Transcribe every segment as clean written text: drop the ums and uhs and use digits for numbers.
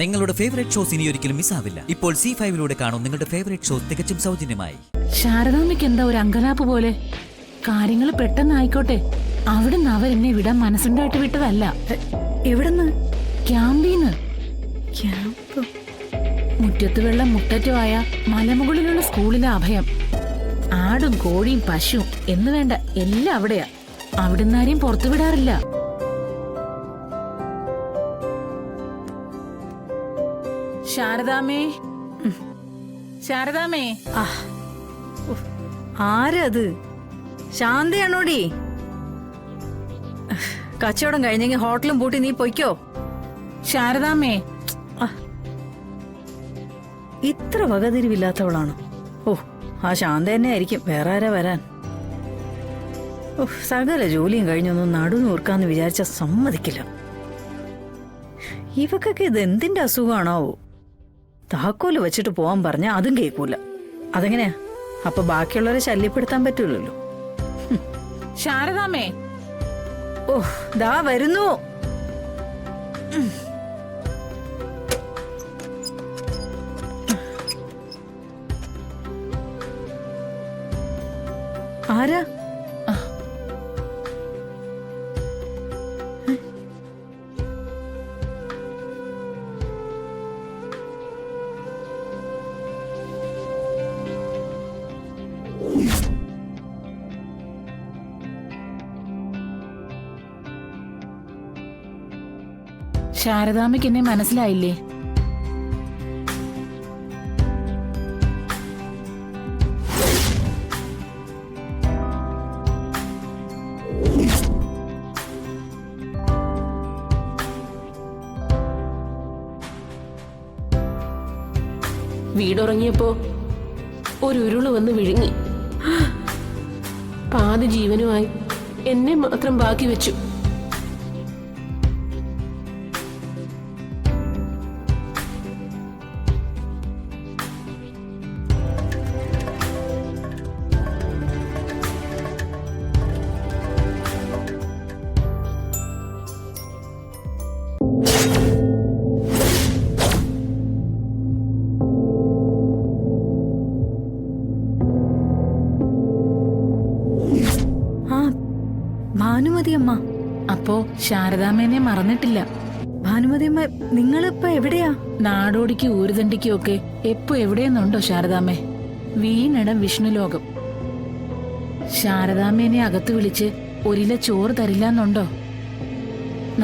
നിങ്ങളുടെ favourite shows ഇനി ഒരിക്കലും മിസ്സാവില്ല. ഇപ്പോൾ C5 കാണും നിങ്ങളുടെ ഫേവറേറ്റ് ഷോസ് തികച്ചും സൗജന്യമായി. ശാരദാമ്മയ്ക്ക് എന്താ ഒരു അങ്കലാപ്പ് പോലെ? കാര്യങ്ങൾ പെട്ടെന്നായിക്കോട്ടെ. അവിടുന്ന് അവരെന്നെ വിടാൻ മനസ്സുണ്ടായിട്ട് വിട്ടതല്ല. എവിടുന്ന്? ക്യാമ്പീന്ന്. ക്യാമ്പ്? മുറ്റത്ത് വെള്ളം മുട്ടറ്റുമായ മലമുകളിലുള്ള സ്കൂളിലെ അഭയം. ആടും കോഴിയും പശുവും എന്ന് വേണ്ട എല്ലാം അവിടെയാ. അവിടുന്ന് ആരെയും പുറത്തു വിടാറില്ല. ശാരദാമ്മേ, ശാരദാമ്മേ. ആരത്? ശാന്തയാണോടി? കച്ചവടം കഴിഞ്ഞെങ്കിൽ ഹോട്ടലും പൂട്ടി നീ പൊയ്ക്കോ. ശാരദാമ്മേ, ഇത്ര വകതിരിവില്ലാത്തവളാണോ? ഓ, ആ ശാന്ത തന്നെ ആയിരിക്കും. വേറെ ആരാ വരാൻ? ഓ, സകല ജോലിയും കഴിഞ്ഞൊന്നും നടുനൂർക്കാന്ന് വിചാരിച്ച സമ്മതിക്കില്ല. ഇവക്കൊക്കെ ഇത് എന്തിന്റെ അസുഖമാണാവോ? താക്കോല് വെച്ചിട്ട് പോവാൻ പറഞ്ഞ അതും കേൾക്കൂല. അതെങ്ങനെയാ? അപ്പൊ ബാക്കിയുള്ളവരെ ശല്യപ്പെടുത്താൻ പറ്റൂലല്ലോ. ശാരദാമ്മേ. ഓ, ദാ വരുന്നു. ആരാ? ശാരദാമ്മയ്ക്ക് എന്നെ മനസ്സിലായില്ലേ? വീടുറങ്ങിയപ്പോ ഒരു ഉരുള് വന്ന് വിഴുങ്ങി. പാതി ജീവനുമായി എന്നെ മാത്രം ബാക്കി വെച്ചു. ഭാനുമതി അമ്മ. അപ്പോ ശാരദാമ്മേനെ മറന്നിട്ടില്ല. ഭാനുമതി അമ്മ, നിങ്ങളിപ്പോ എവിടെയാ? നാടോടിക്കും ഊരുതണ്ടിക്കും ഒക്കെ എപ്പോ എവിടെയെന്നുണ്ടോ ശാരദാമ്മേ? വീണടം വിഷ്ണുലോകം. ശാരദാമ്മേനെ അകത്ത് വിളിച്ച് ഒരില ചോറ് തരില്ലെന്നുണ്ടോ?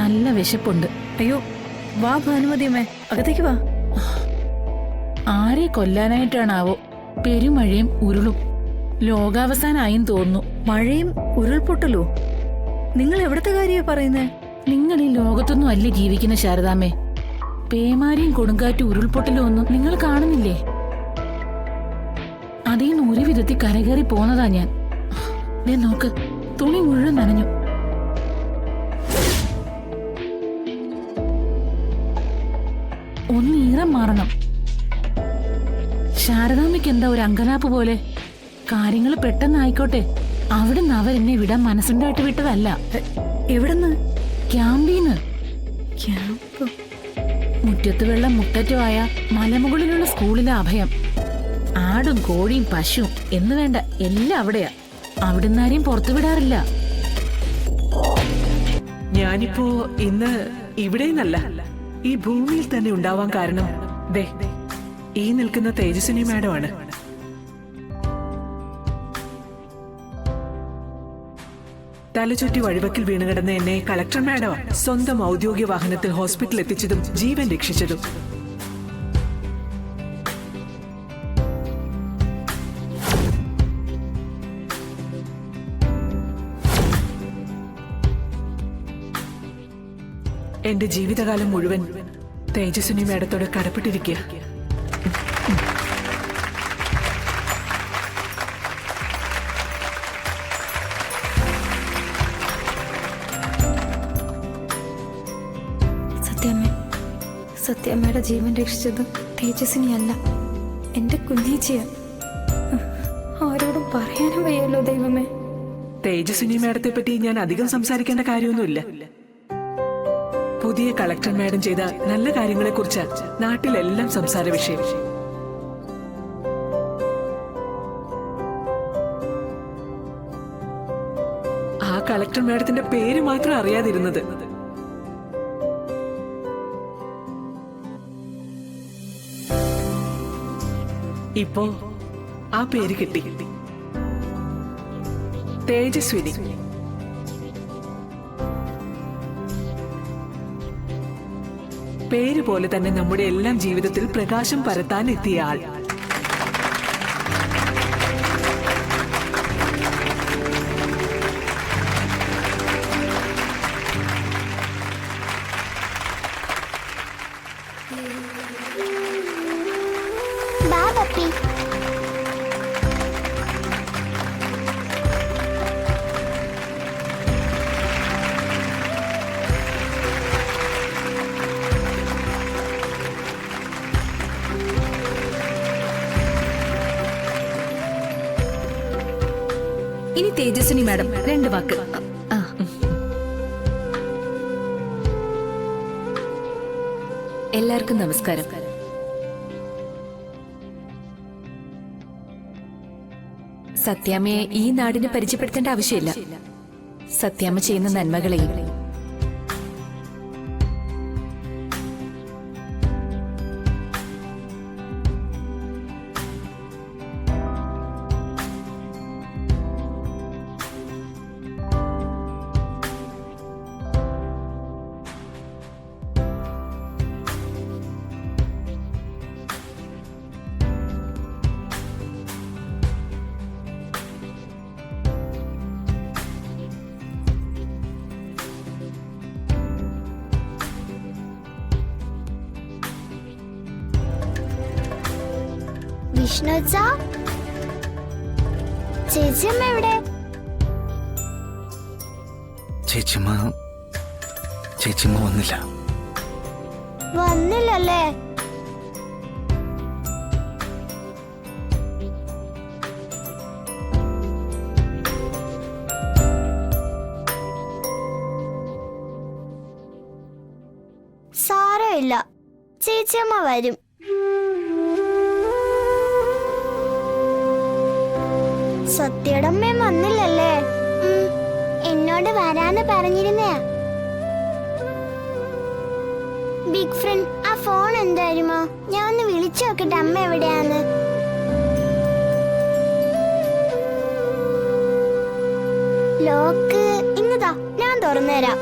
നല്ല വിശപ്പുണ്ട്. അയ്യോ, വാ ഭാനുമതി അമ്മേ, അകത്തേക്ക് വാ. ആരെ കൊല്ലാനായിട്ടാണാവോ പെരുമഴയും ഉരുളും. ലോകാവസാനായും തോന്നുന്നു. മഴയും ഉരുൾപൊട്ടലോ? നിങ്ങൾ എവിടത്തെ കാര്യമാ പറയുന്നേ? നിങ്ങൾ ഈ ലോകത്തൊന്നും അല്ലേ ജീവിക്കുന്ന ശാരദാമ്മേ? പേമാരിയും കൊടുങ്കാറ്റും ഉരുൾപൊട്ടലും ഒന്നും നിങ്ങൾ കാണുന്നില്ലേ? അതീന്ന് ഒരു വിധത്തിൽ കരകയറി പോന്നതാ ഞാൻ. ദേ നോക്ക്, തുണി മുഴുവൻ നനഞ്ഞു. ഒന്ന് ഈറം മാറണം. ശാരദാമ്മയ്ക്ക് എന്താ ഒരു അങ്കലാപ്പ് പോലെ? കാര്യങ്ങൾ പെട്ടെന്നായിക്കോട്ടെ. അവിടുന്ന് അവരെന്നെ വിടാൻ മനസ്സുണ്ടായിട്ട് വിട്ടതല്ല. എവിടുന്ന്? ക്യാമ്പീന്ന്. ക്യാമ്പ്? മുറ്റത്ത് വെള്ളം മുട്ടറ്റുമായ മലമുകളിലുള്ള സ്കൂളിലെ അഭയം. ആടും കോഴിയും പശുവും എന്ന് വേണ്ട എല്ലാം അവിടെയാ. അവിടുന്ന് ആരെയും പുറത്തു വിടാറില്ല. ഞാനിപ്പോ ഇന്ന് ഇവിടെ നിന്നല്ല, ഈ ഭൂമിയിൽ തന്നെ ഉണ്ടാവാൻ കാരണം ദേ ഈ നിൽക്കുന്ന തേജസ്വിനി മാഡമാണ്. തലചുറ്റി വഴിവക്കിൽ വീണുകിടന്ന എന്നെ കളക്ടർ മാഡം സ്വന്തം ഔദ്യോഗിക വാഹനത്തിൽ ഹോസ്പിറ്റലിൽ എത്തിച്ചതും ജീവൻ രക്ഷിച്ചതും. എന്റെ ജീവിതകാലം മുഴുവൻ തേജസ്വിനി മാഡത്തോട് കടപ്പെട്ടിരിക്കുക. സത്യമ്മയുടെ ജീവൻ രക്ഷിച്ചത് തേജസ്വിനിയല്ല, എന്റെ കുഞ്ഞേച്ചിയാ. ആരോടും പറയാനും വയ്യല്ലോ ദൈവമേ. തേജസ്വിനി മാഡത്തെ പറ്റി ഞാൻ അധികം സംസാരിക്കേണ്ട കാര്യമൊന്നുമില്ല. പുതിയ കളക്ടർ മാഡം ചെയ്ത നല്ല കാര്യങ്ങളെ കുറിച്ച് നാട്ടിലെല്ലാം സംസാര വിഷയം. ആ കളക്ടർ മാഡത്തിന്റെ പേര് മാത്രം അറിയാതിരുന്നത്. ഇപ്പോ ആ പേര് കിട്ടി, തേജസ്വിനി. പേര് പോലെ തന്നെ നമ്മുടെ എല്ലാം ജീവിതത്തിൽ പ്രകാശം പരത്താൻ എത്തിയ ആൾ. ഇനി തേജസ്വിനി മാഡം 2 വാക്ക്. എല്ലാവർക്കും നമസ്കാരം. സത്യാമ്മയെ ഈ നാടിന് പരിചയപ്പെടുത്തേണ്ട ആവശ്യമില്ല. സത്യാമ്മ ചെയ്യുന്ന നന്മകളെയും വിഷ്ണുച്ച, ചേച്ചിയമ്മ എവിടെ? ചേച്ചിമ്മ വന്നില്ല. വന്നില്ലല്ലേ? സാരമില്ല, ചേച്ചിയമ്മ വരും. സത്യടമ്മയും വന്നില്ലല്ലേ? എന്നോട് വരാന്ന് പറഞ്ഞിരുന്നേ. ബിഗ് ഫ്രണ്ട്, ആ ഫോൺ എന്തായിരുമോ? ഞാൻ ഒന്ന് വിളിച്ചു നോക്കട്ടെ അമ്മ എവിടെയാന്ന്. ലോക്ക് ഇങ്ങതാ, ഞാൻ തുറന്നുതരാം.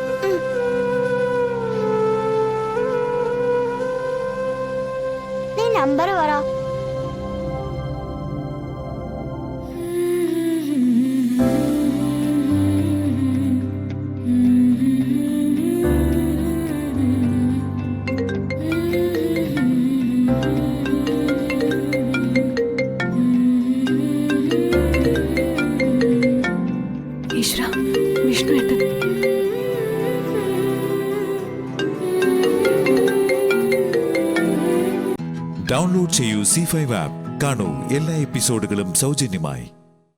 നീ നമ്പർ പറ. ഡൗൺലോഡ് ചെയ്യൂ C5 ആപ്പ്. കാണൂ എല്ലാ എപ്പിസോഡുകളും സൗജന്യമായി.